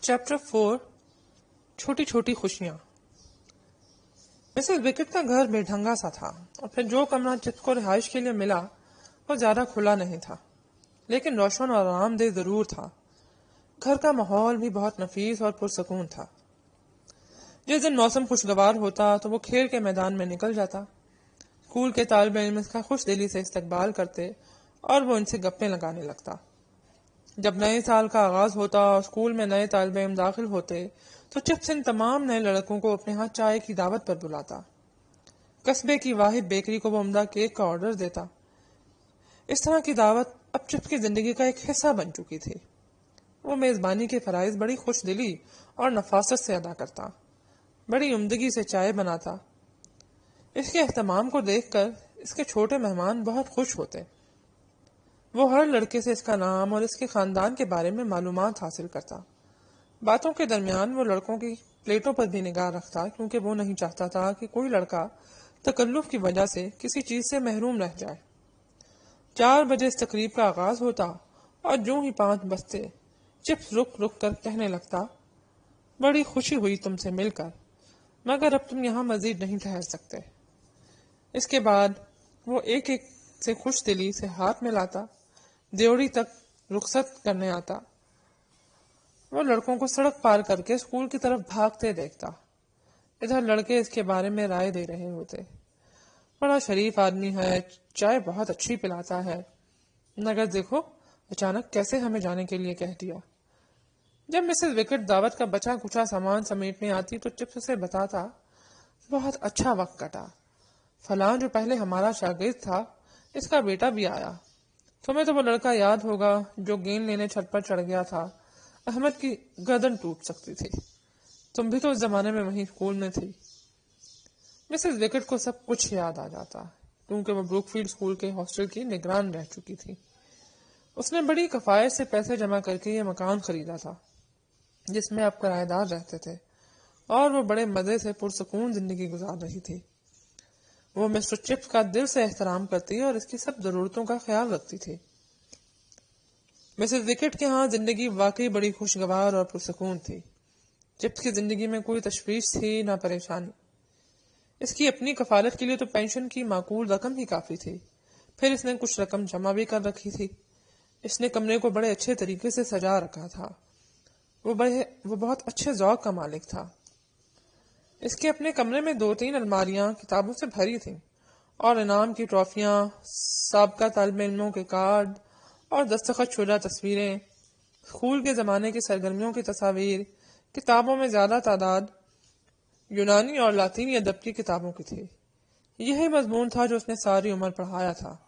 Chapter 4 छोटी छोटी खुशियां। मिसेस विकेट का घर बेढंगा सा था और फिर जो कमरा चित को रिहाइश के लिए मिला वो ज्यादा खुला नहीं था, लेकिन रोशन और आरामदेह जरूर था। घर का माहौल भी बहुत नफीस और पुरसकून था। जिस दिन मौसम खुशगवार होता तो वो खेल के मैदान में निकल जाता। स्कूल के तालिब इल्म इसका खुश दिली से इस्तकबाल करते और वो इनसे गप्पे लगाने लगता। जब नए साल का आगाज होता और स्कूल में नए तालिब इल्म दाखिल होते तो चिप्स इन तमाम नए लड़कों को अपने हाथ चाय की दावत पर बुलाता। कस्बे की वाहिद बेकरी को वो उम्दा केक का ऑर्डर देता। इस तरह की दावत अब चिप्स की जिंदगी का एक हिस्सा बन चुकी थी। वो मेजबानी के फराइज बड़ी खुश दिली और नफासत से अदा करता, बड़ी उम्दगी से चाय बनाता। इसके एहतमाम को देखकर इसके छोटे मेहमान बहुत खुश होते। वो हर लड़के से इसका नाम और इसके खानदान के बारे में मालूमात हासिल करता। बातों के दरमियान वो लड़कों की प्लेटों पर भी निगाह रखता, क्योंकि वो नहीं चाहता था कि कोई लड़का तकल्लुफ की वजह से किसी चीज से महरूम रह जाए। 4 बजे इस तकरीब का आगाज होता और जो ही 5 बजते चिप्स रुक रुक कर कहने लगता, बड़ी खुशी हुई तुमसे मिलकर, मगर अब तुम यहाँ मजीद नहीं ठहर सकते। इसके बाद वो एक एक से खुश दिली से हाथ मिलाता, देवड़ी तक रुखसत करने आता। वो लड़कों को सड़क पार करके स्कूल की तरफ भागते देखता। इधर लड़के इसके बारे में राय दे रहे होते। बड़ा शरीफ आदमी है, चाय बहुत अच्छी पिलाता है, मगर देखो अचानक कैसे हमें जाने के लिए कह दिया। जब मिसेस विकेट दावत का बचा कुचा सामान समेटने आती तो चिप्स उसे बताता, बहुत अच्छा वक्त कटा। फलां जो पहले हमारा शागिर्द था, इसका बेटा भी आया। तुम्हें तो वो लड़का याद होगा जो गेंद लेने छत पर चढ़ गया था। अहमद की गर्दन टूट सकती थी। तुम भी तो उस जमाने में वहीं स्कूल में थी। मिसेस विकेट को सब कुछ याद आ जाता, क्योंकि वो ब्रुकफील्ड स्कूल के हॉस्टल की निगरान रह चुकी थी। उसने बड़ी कफायत से पैसे जमा करके ये मकान खरीदा था, जिसमें अब किराएदार रहते थे, और वो बड़े मजे से पुरसकून जिंदगी गुजार रही थी। वो मिस्टर चिप्स का दिल से एहतराम करती और इसकी सब जरूरतों का ख्याल रखती थी। मिसेस विकेट के यहाँ जिंदगी वाकई बड़ी खुशगवार और पुरसकून थी। चिप्स की जिंदगी में कोई तशवीश थी ना परेशानी। इसकी अपनी कफालत के लिए तो पेंशन की माकूल रकम ही काफी थी। फिर इसने कुछ रकम जमा भी कर रखी थी। इसने कमरे को बड़े अच्छे तरीके से सजा रखा था। वो बहुत अच्छे ज़ौक का मालिक था। इसके अपने कमरे में 2-3 अलमारियां किताबों से भरी थीं, और इनाम की ट्रॉफियां, साबका तालिब इल्मों के कार्ड और दस्तखत शुदा तस्वीरें, स्कूल के ज़माने की सरगर्मियों की तस्वीर। किताबों में ज़्यादा तादाद यूनानी और लातीनी अदब की किताबों की थी। यही मजमून था जो उसने सारी उम्र पढ़ाया था।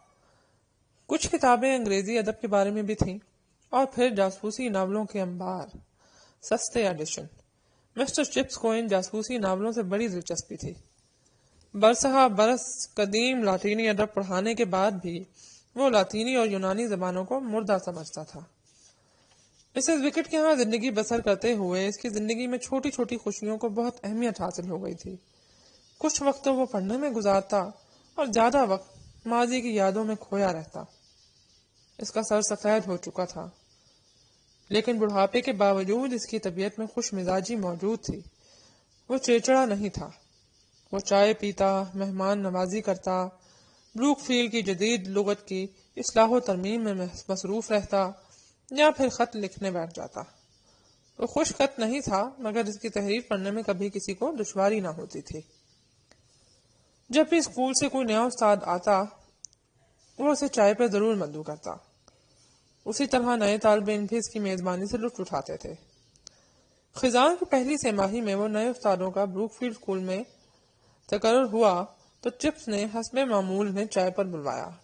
कुछ किताबें अंग्रेजी अदब के बारे में भी थीं, और फिर जासूसी नावलों के अंबार, सस्ते एडिशन। मिस्टर चिप्स को इन जासूसी नावलों से बड़ी दिलचस्पी थी। बरसहा बरस कदीम लातीनी अदब पढ़ाने के बाद भी वो लातीनी और यूनानी जबानों को मुर्दा समझता था। मिसेस विकेट के यहाँ जिंदगी बसर करते हुए इसकी जिंदगी में छोटी छोटी खुशियों को बहुत अहमियत हासिल हो गई थी। कुछ वक्त तो वो पढ़ने में गुजारता और ज्यादा वक्त माजी की यादों में खोया रहता। इसका सर सफेद हो चुका था, लेकिन बुढ़ापे के बावजूद इसकी तबीयत में खुश मिजाजी मौजूद थी। वो चिड़चिड़ा नहीं था। वो चाय पीता, मेहमान नवाजी करता, ब्रूकफील्ड की जदीद लुगत की इस्लाह तरमीम में मसरूफ रहता, या फिर खत लिखने बैठ जाता। वो खुश खत नहीं था, मगर इसकी तहरीर पढ़ने में कभी किसी को दुश्वारी ना होती थी। जब भी स्कूल से कोई नया उस्ताद आता, वो उसे चाय पर जरूर मद्दू करता। उसी तरह नए तालिब इल्म भी इसकी मेजबानी से लुत्फ उठाते थे। खिजान की पहली सेमाही में वो नए उस्तादों का ब्रूकफील्ड स्कूल में तकर्रुर हुआ तो चिप्स ने हस्बे मामूल ने चाय पर बुलवाया।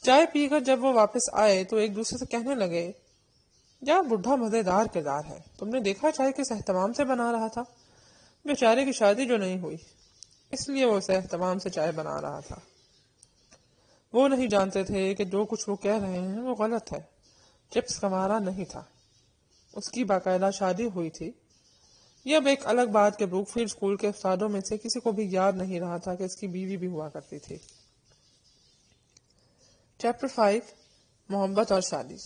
चाय पीकर जब वो वापस आए तो एक दूसरे से कहने लगे, यार बुढ़ा मजेदार किरदार है। तुमने देखा चाय किस एहतमाम से बना रहा था। बेचारे की शादी जो नहीं हुई, इसलिए वो उसे एहतमाम से चाय बना रहा था। वो नहीं जानते थे कि जो कुछ वो कह रहे हैं वो गलत है। चिप्स कमारा नहीं था, उसकी बाकायदा शादी हुई थी। यह अब एक अलग बात कि ब्रूकफील्ड स्कूल के उस्तादों में से किसी को भी याद नहीं रहा था कि इसकी बीवी भी हुआ करती थी। चैप्टर 5 मोहब्बत और शादी।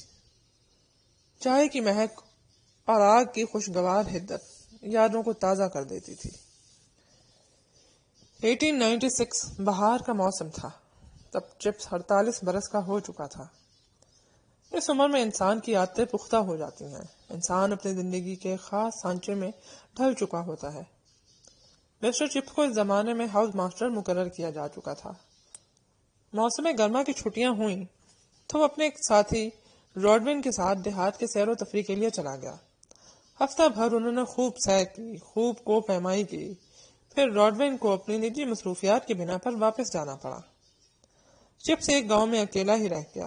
चाय की महक اور آگ کی خوشگوار حدت یادوں کو تازہ کر دیتی تھی۔ 1896 بہار کا موسم تھا۔ تب چپس 48 برس کا ہو چکا تھا۔ اس عمر میں انسان کی عادتیں پختہ ہو جاتی ہیں، انسان اپنی زندگی کے خاص سانچے میں ڈھل چکا ہوتا ہے۔ مسٹر چپس کو اس زمانے میں ہاؤس ماسٹر مقرر کیا جا چکا تھا۔ موسم گرما کی چھٹیاں ہوئیں تو وہ اپنے ایک ساتھی راڈون کے ساتھ دیہات کے سیر و تفریح کے لیے چلا گیا۔ ہفتہ بھر انہوں نے خوب سیر کی، خوب کو پیمائی کی، پھر راڈون کو اپنی نجی مصروفیات کی بنا پر واپس جانا پڑا۔ چپس ایک گاؤں میں اکیلا ہی رہ گیا۔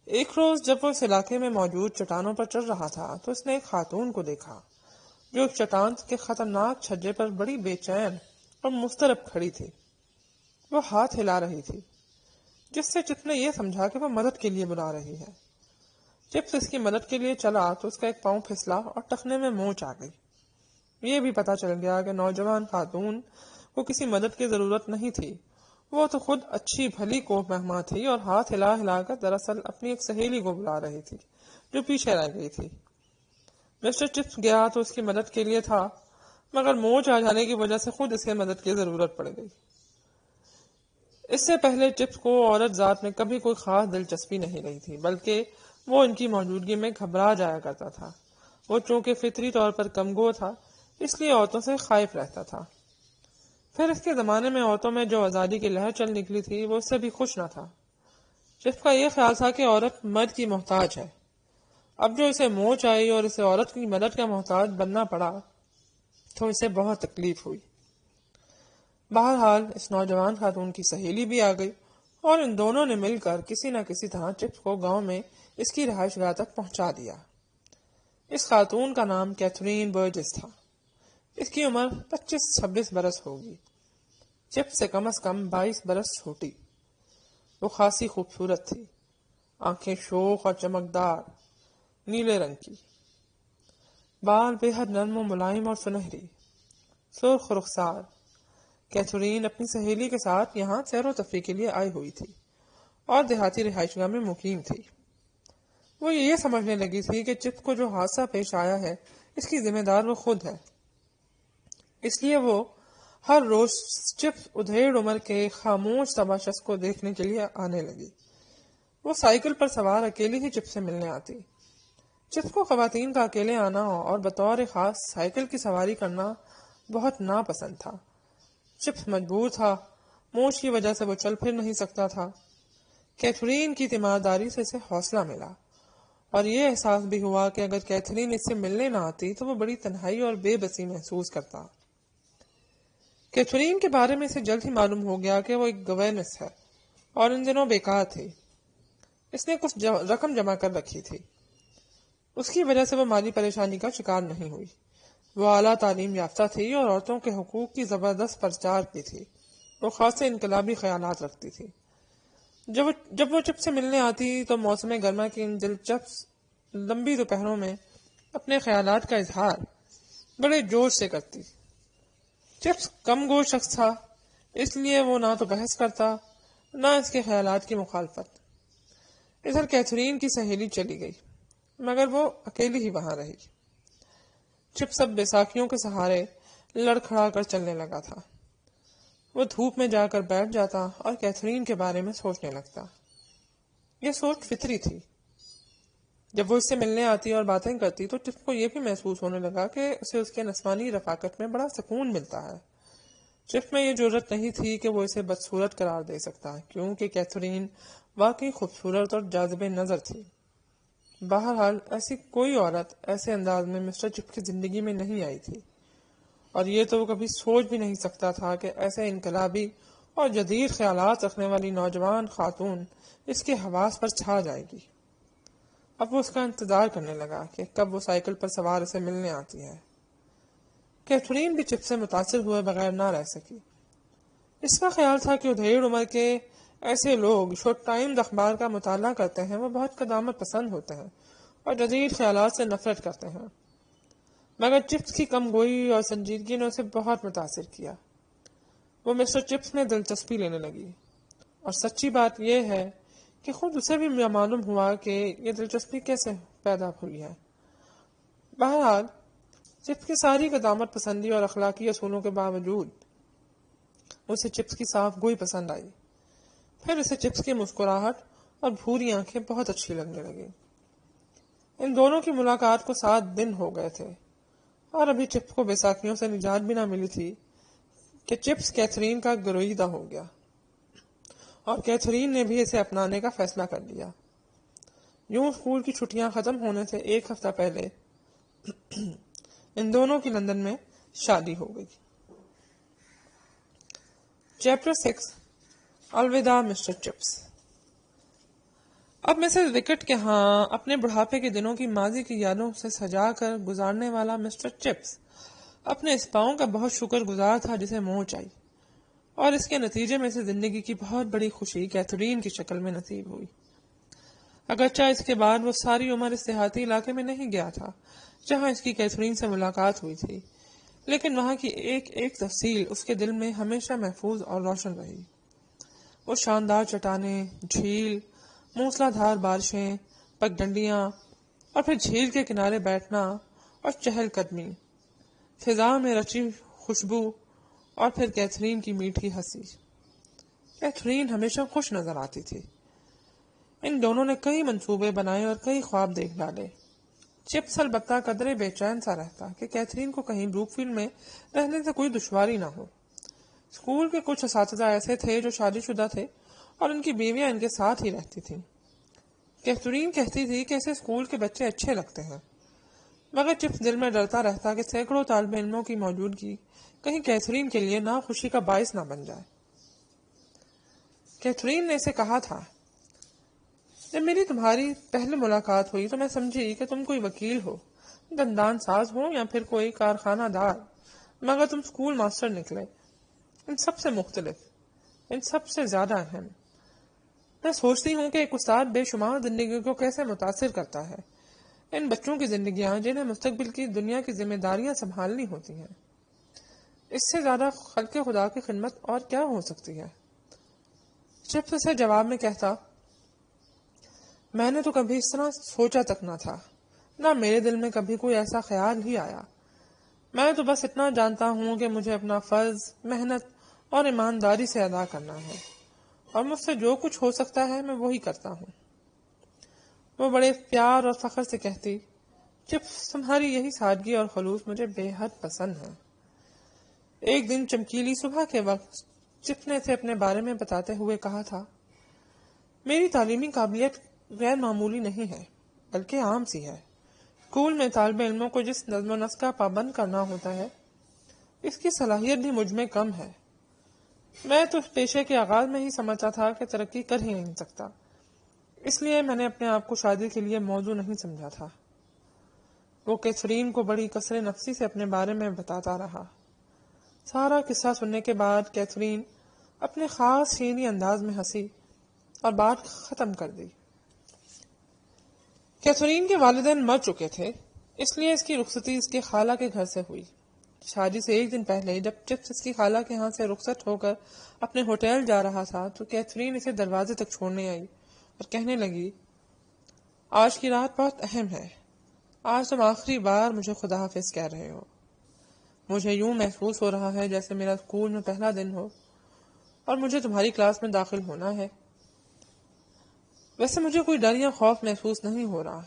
ایک روز جب وہ اس علاقے میں موجود چٹانوں پر چڑھ رہا تھا تو اس نے ایک خاتون کو دیکھا جو ایک چٹان کے خطرناک چھجے پر بڑی بے چین اور مضطرب کھڑی تھی۔ وہ ہاتھ ہلا رہی تھی، جس سے چپس نے یہ سمجھا کہ وہ مدد کے لیے بلا رہی ہے۔ چپس اس کی مدد کے لیے چلا تو اس کا ایک پاؤں پھسلا اور ٹخنے میں موچ آ گئی۔ یہ بھی پتا چل گیا کہ نوجوان خاتون کو کسی مدد کی ضرورت نہیں تھی، وہ تو خود اچھی بھلی کوہ مہما تھی اور ہاتھ ہلا ہلا کر دراصل اپنی ایک سہیلی کو بلا رہی تھی جو پیچھے رہ گئی تھی۔ مسٹر چپس گیا تو اس کی مدد کے لیے تھا، مگر موچ آ جانے کی وجہ سے خود اسے مدد کی ضرورت پڑ گئی۔ اس سے پہلے چپس کو عورت ذات میں کبھی کوئی خاص دلچسپی نہیں رہی تھی، بلکہ وہ ان کی موجودگی میں گھبرا جایا کرتا تھا۔ وہ چونکہ فطری طور پر کمگو تھا، اس لیے عورتوں سے خائف رہتا تھا۔ پھر اس کے زمانے میں عورتوں میں جو آزادی کی لہر چل نکلی تھی وہ اس سے بھی خوش نہ تھا۔ چپس کا یہ خیال تھا کہ عورت مرد کی محتاج ہے۔ اب جو اسے موچ آئی اور اسے عورت کی مدد کا محتاج بننا پڑا تو اسے بہت تکلیف ہوئی۔ بہرحال اس نوجوان خاتون کی سہیلی بھی آ گئی اور ان دونوں نے مل کر کسی نہ کسی طرح چپس کو گاؤں میں اس کی رہائش گاہ تک پہنچا دیا۔ اس خاتون کا نام کیتھرین برجس تھا۔ اس کی عمر 25-26 برس ہوگی، چپس سے کم از کم 22 برس چھوٹی۔ وہ خاصی خوبصورت تھی، آنکھیں شوخ اور چمکدار نیلے رنگ کی، بال بے حد نرم و ملائم اور سنہری، سرخ رخسار۔ کیتھرین اپنی سہیلی کے ساتھ یہاں سیر و تفریح کے لیے آئی ہوئی تھی اور دیہاتی رہائش گاہ میں مقیم تھی۔ وہ یہ سمجھنے لگی تھی کہ چپس کو جو حادثہ پیش آیا ہے اس کی ذمہ دار وہ خود ہے، اس لیے وہ ہر روز چپس ادھیڑ عمر کے خاموش تباشس کو دیکھنے کے لیے آنے لگی۔ وہ سائیکل پر سوار اکیلی ہی چپس سے ملنے آتی۔ چپس کو خواتین کا اکیلے آنا اور بطور خاص سائیکل کی سواری کرنا بہت ناپسند تھا۔ چپس مجبور تھا، موچ کی وجہ سے وہ چل پھر نہیں سکتا تھا۔ کیتھرین کی تیمارداری سے اسے حوصلہ ملا اور یہ احساس بھی ہوا کہ اگر کیتھرین اس سے ملنے نہ آتی تو وہ بڑی تنہائی اور بے بسی محسوس کرتا۔ کیتھرین کے بارے میں اسے جلد ہی معلوم ہو گیا کہ وہ ایک گورنس ہے اور ان دنوں بیکار تھی۔ اس نے کچھ رقم جمع کر رکھی تھی، اس کی وجہ سے وہ مالی پریشانی کا شکار نہیں ہوئی۔ وہ اعلیٰ تعلیم یافتہ تھی اور عورتوں کے حقوق کی زبردست پرچار کی تھی۔ وہ خاصے انقلابی خیالات رکھتی تھی۔ جب وہ چپس سے ملنے آتی تو موسم گرما کی ان دلچسپ لمبی دوپہروں میں اپنے خیالات کا اظہار بڑے جوش سے کرتی۔ چپس کم گو شخص تھا، اس لیے وہ نہ تو بحث کرتا نہ اس کے خیالات کی مخالفت۔ ادھر کیتھرین کی سہیلی چلی گئی مگر وہ اکیلی ہی وہاں رہی۔ چپس اب بیساکھیوں کے سہارے لڑکھڑا کر چلنے لگا تھا۔ وہ دھوپ میں جا کر بیٹھ جاتا اور کیتھرین کے بارے میں سوچنے لگتا۔ یہ سوچ فطری تھی۔ جب وہ اس سے ملنے آتی اور باتیں کرتی تو چپس کو یہ بھی محسوس ہونے لگا کہ اسے اس کے نسوانی رفاقت میں بڑا سکون ملتا ہے۔ چپس میں یہ جرأت نہیں تھی کہ وہ اسے بدصورت قرار دے سکتا، کیونکہ کیتھرین واقعی خوبصورت اور جاذب نظر تھی۔ بہرحال ایسی کوئی عورت ایسے انداز میں مسٹر چپس کی زندگی میں نہیں آئی تھی، اور یہ تو وہ کبھی سوچ بھی نہیں سکتا تھا کہ ایسے انقلابی اور جدید خیالات رکھنے والی نوجوان خاتون اس کے حواس پر چھا جائے گی۔ اب وہ اس کا انتظار کرنے لگا کہ کب وہ سائیکل پر سوار اسے ملنے آتی ہے۔ کیتھرین بھی چپس سے متاثر ہوئے بغیر نہ رہ سکی۔ اس کا خیال تھا کہ ادھیڑ عمر کے ایسے لوگ جو ٹائمز اخبار کا مطالعہ کرتے ہیں وہ بہت قدامت پسند ہوتے ہیں اور جدید خیالات سے نفرت کرتے ہیں، مگر چپس کی کم گوئی اور سنجیدگی نے اسے بہت متاثر کیا۔ وہ مسٹر چپس میں دلچسپی لینے لگی، اور سچی بات یہ ہے کہ خود اسے بھی معلوم ہوا کہ یہ دلچسپی کیسے پیدا ہوئی ہے۔ बहरहाल चिप्स की सारी कदामत पसंदी और अखलाकी असूलों के बावजूद उसे चिप्स की साफ गोई पसंद आई। फिर उसे चिप्स की मुस्कुराहट और भूरी आंखें बहुत अच्छी लगने लगी। इन दोनों की मुलाकात को 7 दिन हो गए थे और अभी चिप्स को बैसाखियों से निजात भी ना मिली थी कि चिप्स कैथरीन का गरोईदा हो गया और कैथरीन ने भी इसे अपनाने का फैसला कर लिया। यूं स्कूल की छुट्टियां खत्म होने से 1 हफ्ता पहले इन दोनों की लंदन में शादी हो गई। चैप्टर 6 अलविदा मिस्टर चिप्स। अब मिसेस विकेट के यहाँ अपने बुढ़ापे के दिनों की माजी की यादों से सजा कर गुजारने वाला मिस्टर चिप्स अपने इस पाँव का बहुत शुक्रगुजार था जिसे मोच आई, और इसके नतीजे में से जिंदगी की बहुत बड़ी खुशी कैथरीन की शक्ल में नसीब हुई। अगरचा इसके बाद वो सारी उम्र इस देहाती इलाके में नहीं गया था जहाँ इसकी कैथरीन से मुलाकात हुई थी, लेकिन वहाँ की एक एक तफसील उसके दिल में हमेशा महफूज और रोशन रही। वो शानदार चट्टानें, झील, मूसलाधार बारिशें, पगडंडियां और फिर झील के किनारे बैठना और चहलकदमी, फिजा में रची खुशबू और फिर कैथरीन की मीठी हंसी। कैथरीन हमेशा खुश नजर आती थी। इन दोनों ने कई मंसूबे बनाए और कई ख्वाब देख डाले। चिप्स अलबत्ता कदरे बेचैन सा रहता कि कैथरीन को कहीं ब्रूकफील्ड में रहने से कोई दुश्वारी ना हो। स्कूल के कुछ असातिज़ा ऐसे थे जो शादीशुदा थे और उनकी बीवियां इनके साथ ही रहती थीं। कैथरीन कहती थी कि इसे स्कूल के बच्चे अच्छे लगते हैं, मगर चिप्स दिल में डरता रहता कि सैकड़ों तालिब इल्मों की मौजूदगी कहीं कैथरीन के लिए नाखुशी का बायस ना बन जाए। कैथरीन ने इसे कहा था, जब मेरी तुम्हारी पहली मुलाकात हुई तो मैं समझी कि तुम कोई वकील हो, दंदान साज हो या फिर कोई कारखानादार, मगर तुम स्कूल मास्टर निकले। इन सबसे मुख्तलिफ, इन सबसे ज्यादा अहम। मैं सोचती हूँ कि एक उस्ताद बेशुमार जिंदगी को कैसे मुतासिर करता है। इन बच्चों की जिंदगियां जिन्हें मुस्तकबिल की दुनिया की जिम्मेदारियां संभालनी होती हैं, इससे ज्यादा खल्के खुदा की खिदमत और क्या हो सकती है। चिप्स उसे जवाब में कहता, मैंने तो कभी इस तरह सोचा तक न था, ना मेरे दिल में कभी कोई ऐसा ख्याल ही आया। मैं तो बस इतना जानता हूँ कि मुझे अपना फर्ज मेहनत और ईमानदारी से अदा करना है, और मुझसे जो कुछ हो सकता है मैं वही करता हूँ। वो बड़े प्यार और फख्र से कहती, चिप्स तुम्हारी यही सादगी और खलूस मुझे बेहद पसंद है। एक दिन चमकीली सुबह के वक्त चिप्स ने इसे अपने बारे में बताते हुए कहा था, मेरी तालीमी काबिलियत गैर मामूली नहीं है, बल्कि आम सी है। स्कूल में तालिब इल्मों को जिस नज़्म नस्क का पाबंद करना होता है, इसकी सलाहियत भी मुझ में कम है। मैं तो इस पेशे के आगाज में ही समझता था कि तरक्की कर ही नहीं सकता, इसलिए मैंने अपने आप को शादी के लिए मौजू नहीं समझा था। वो कैथरीन को बड़ी कसरे नफसी से अपने बारे में बताता रहा। सारा किस्सा सुनने के बाद कैथरीन अपने खास शीनी अंदाज में हंसी और बात खत्म कर दी। कैथरीन के वालिदैन मर चुके थे, इसलिए इसकी रुखसती इसके खाला के घर से हुई। शादी से 1 दिन पहले जब चिप्स इसकी खाला के यहाँ से रुखसत होकर अपने होटल जा रहा था तो कैथरीन इसे दरवाजे तक छोड़ने आई और कहने लगी, आज की रात बहुत अहम है। आज तुम आखिरी बार मुझे खुदा हाफिज कह रहे हो। मुझे यूं महसूस हो रहा है जैसे मेरा स्कूल में पहला दिन हो और मुझे तुम्हारी क्लास में दाखिल होना है। वैसे मुझे कोई डर या खौफ महसूस नहीं हो रहा,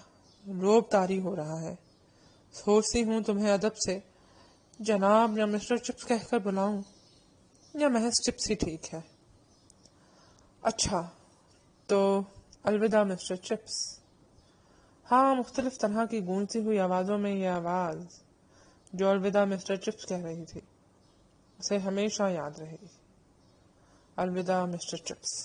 रोब तारी हो रहा है। सोचती हूँ तुम्हें अदब से जनाब या मिस्टर चिप्स कहकर बुलाऊं, या महज चिप्स ही ठीक है। अच्छा, तो अलविदा मिस्टर चिप्स। हाँ, मुख्तलिफ तरह की गूंजती हुई आवाजों में यह आवाज जो अलविदा मिस्टर चिप्स कह रही थी, उसे हमेशा याद रहेगी। अलविदा मिस्टर चिप्स।